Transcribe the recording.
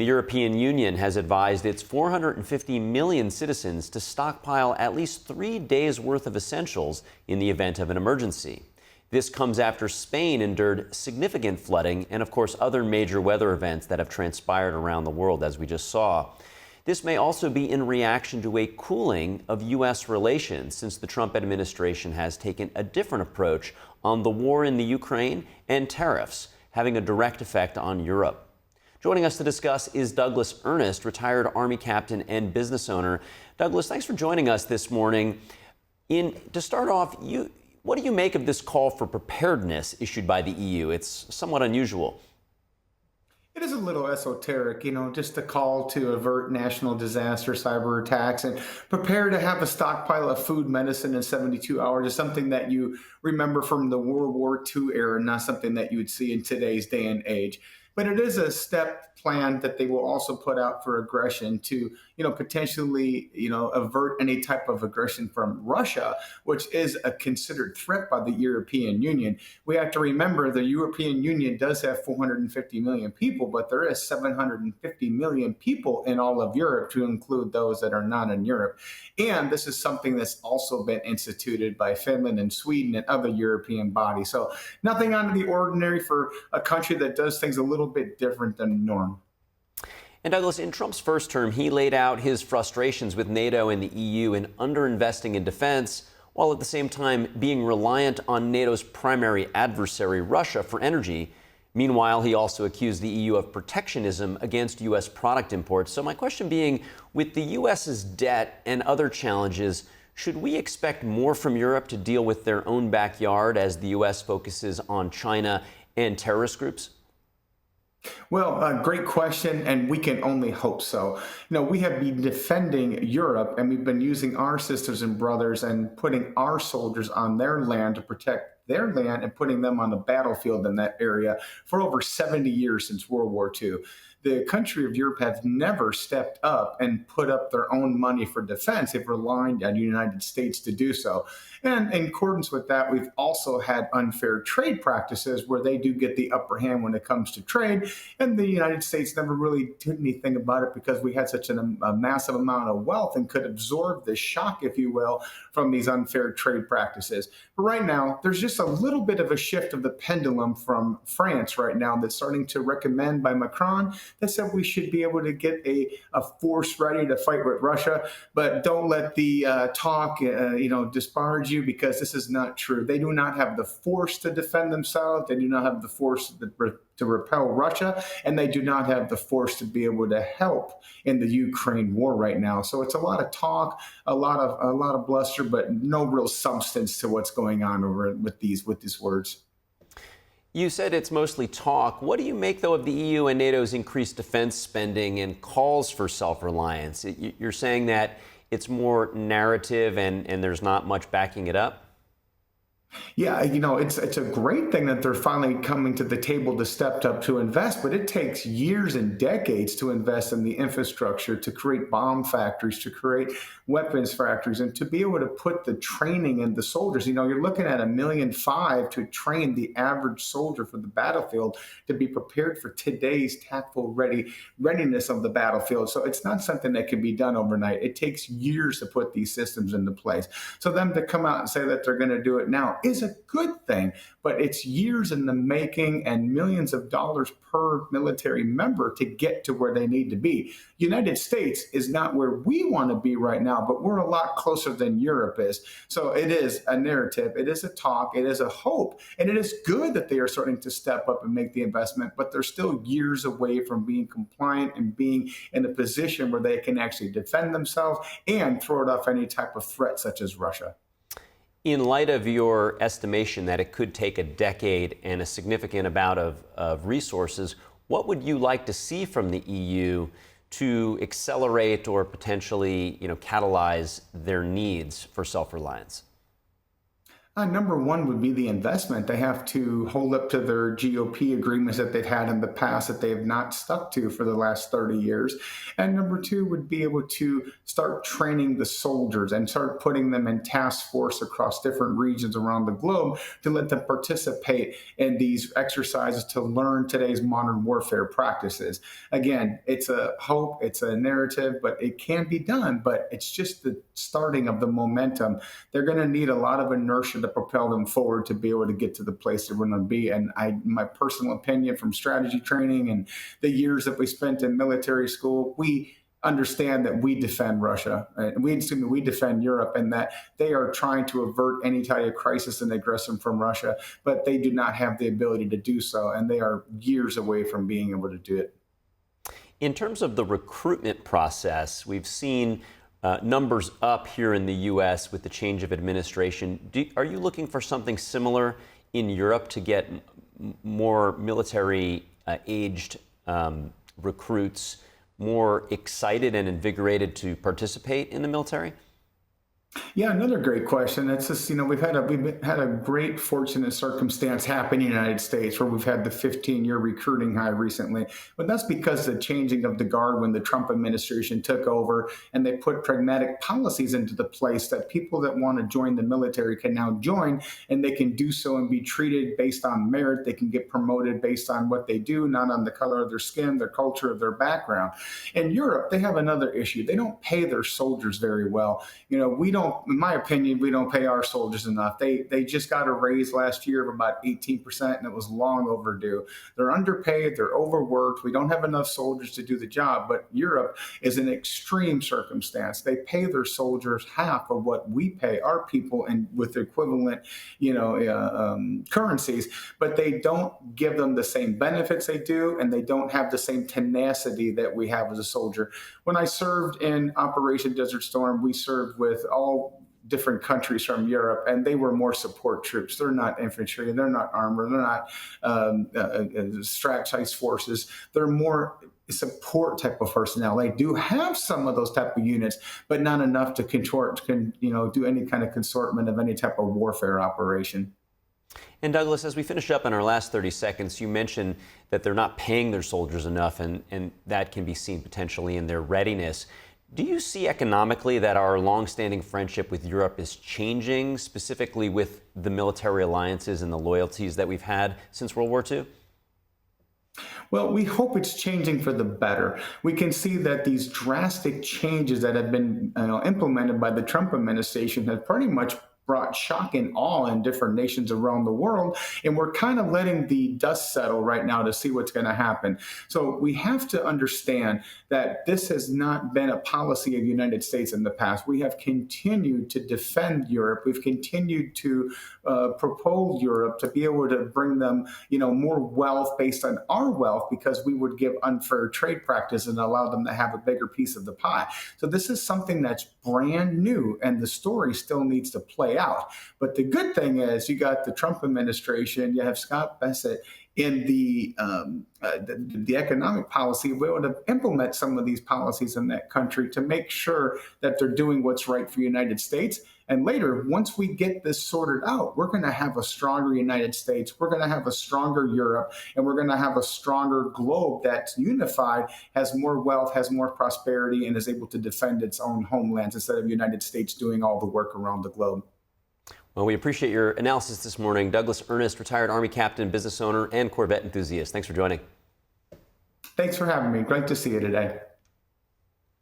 The European Union has advised its 450 million citizens to stockpile at least 3 days' worth of essentials in the event of an emergency. This comes after Spain endured significant flooding and, of course, other major weather events that have transpired around the world, as we just saw. This may also be in reaction to a cooling of U.S. relations, since the Trump administration has taken a different approach on the war in the Ukraine and tariffs, having a direct effect on Europe. Joining us to discuss is Douglas Ernest, retired Army captain and business owner. Douglas, thanks for joining us this morning. To start off, what do you make of this call for preparedness issued by the EU? It's somewhat unusual. It is a little esoteric, just a call to avert national disaster, cyber attacks, and prepare to have a stockpile of food, medicine in 72 hours is something that you remember from the World War II era, not something that you would see in today's day and age. But it is a step plan that they will also put out for aggression to, potentially, avert any type of aggression from Russia, which is a considered threat by the European Union. We have to remember the European Union does have 450 million people, but there is 750 million people in all of Europe, to include those that are not in Europe. And this is something that's also been instituted by Finland and Sweden and other European bodies. So nothing out of the ordinary for a country that does things a little bit different than norm. And Douglas, in Trump's first term, he laid out his frustrations with NATO and the EU in underinvesting in defense, while at the same time being reliant on NATO's primary adversary, Russia, for energy. Meanwhile, he also accused the EU of protectionism against U.S. product imports. So my question being, with the U.S.'s debt and other challenges, should we expect more from Europe to deal with their own backyard as the U.S. focuses on China and terrorist groups? Well, great question, and we can only hope so. We have been defending Europe, and we've been using our sisters and brothers and putting our soldiers on their land to protect their land and putting them on the battlefield in that area for over 70 years since World War II. The country of Europe have never stepped up and put up their own money for defense. They've relied on the United States to do so. And in accordance with that, we've also had unfair trade practices where they do get the upper hand when it comes to trade. And the United States never really did anything about it because we had such a massive amount of wealth and could absorb the shock, if you will, from these unfair trade practices. But right now, there's just a little bit of a shift of the pendulum from France right now that's starting to recommend by Macron that said we should be able to get a force ready to fight with Russia, but don't let the talk, disparage you, because this is not true. They do not have the force to defend themselves. They do not have the force to repel Russia, and they do not have the force to be able to help in the Ukraine war right now. So it's a lot of talk, a lot of bluster, but no real substance to what's going on over with these words. You said it's mostly talk. What do you make, though, of the EU and NATO's increased defense spending and calls for self-reliance? You're saying that it's more narrative and there's not much backing it up? Yeah, it's a great thing that they're finally coming to the table to step up to invest, but it takes years and decades to invest in the infrastructure, to create bomb factories, to create weapons factories, and to be able to put the training in the soldiers. You're looking at $1.5 million to train the average soldier for the battlefield to be prepared for today's tactful readiness of the battlefield. So it's not something that can be done overnight. It takes years to put these systems into place. So them to come out and say that they're going to do it now is a good thing, but it's years in the making and millions of dollars per military member to get to where they need to be. United States is not where we want to be right now, but we're a lot closer than Europe is. So it is a narrative, it is a talk, it is a hope, and it is good that they are starting to step up and make the investment, but they're still years away from being compliant and being in a position where they can actually defend themselves and throw it off any type of threat such as Russia. In light of your estimation that it could take a decade and a significant amount of resources, what would you like to see from the EU to accelerate or potentially, catalyze their needs for self-reliance? Number one would be the investment. They have to hold up to their GOP agreements that they've had in the past that they have not stuck to for the last 30 years. And number two would be able to start training the soldiers and start putting them in task force across different regions around the globe to let them participate in these exercises to learn today's modern warfare practices. Again, it's a hope, it's a narrative, but it can be done, but it's just the starting of the momentum. They're going to need a lot of inertia to propel them forward to be able to get to the place they're going to be. And my personal opinion from strategy training and the years that we spent in military school, we understand that we defend Russia, and we defend Europe, and that they are trying to avert any type of crisis and aggression from Russia, but they do not have the ability to do so, and they are years away from being able to do it. In terms of the recruitment process, we've seen numbers up here in the U.S. with the change of administration. Are you looking for something similar in Europe to get more military aged recruits more excited and invigorated to participate in the military? Yeah, another great question. It's just, we've had a great fortunate circumstance happen in the United States where we've had the 15-year recruiting high recently. But that's because the changing of the guard when the Trump administration took over, and they put pragmatic policies into the place that people that want to join the military can now join, and they can do so and be treated based on merit. They can get promoted based on what they do, not on the color of their skin, their culture, or their background. In Europe, they have another issue. They don't pay their soldiers very well. We don't, in my opinion, we don't pay our soldiers enough. They just got a raise last year of about 18%, and it was long overdue. They're underpaid, they're overworked. We don't have enough soldiers to do the job. But Europe is an extreme circumstance. They pay their soldiers half of what we pay our people, and with equivalent, currencies. But they don't give them the same benefits they do, and they don't have the same tenacity that we have as a soldier. When I served in Operation Desert Storm, we served with all different countries from Europe, and they were more support troops. They're not infantry, they're not armor, they're not strategized forces. They're more support type of personnel. They do have some of those type of units, but not enough to do any kind of consortment of any type of warfare operation. And Douglas, as we finish up in our last 30 seconds, you mentioned that they're not paying their soldiers enough, and that can be seen potentially in their readiness. Do you see economically that our longstanding friendship with Europe is changing, specifically with the military alliances and the loyalties that we've had since World War II? Well, we hope it's changing for the better. We can see that these drastic changes that have been implemented by the Trump administration have pretty much brought shock and awe in different nations around the world. And we're kind of letting the dust settle right now to see what's going to happen. So we have to understand that this has not been a policy of the United States in the past. We have continued to defend Europe. We've continued to propel Europe to be able to bring them, more wealth based on our wealth, because we would give unfair trade practice and allow them to have a bigger piece of the pie. So this is something that's brand new, and the story still needs to play out. But the good thing is you got the Trump administration, you have Scott Bessent in the economic policy, we're able to implement some of these policies in that country to make sure that they're doing what's right for the United States. And later, once we get this sorted out, we're going to have a stronger United States, we're going to have a stronger Europe, and we're going to have a stronger globe that's unified, has more wealth, has more prosperity, and is able to defend its own homelands instead of the United States doing all the work around the globe. Well, we appreciate your analysis this morning. Douglas Ernest, retired Army captain, business owner, and Corvette enthusiast. Thanks for joining. Thanks for having me. Great to see you today.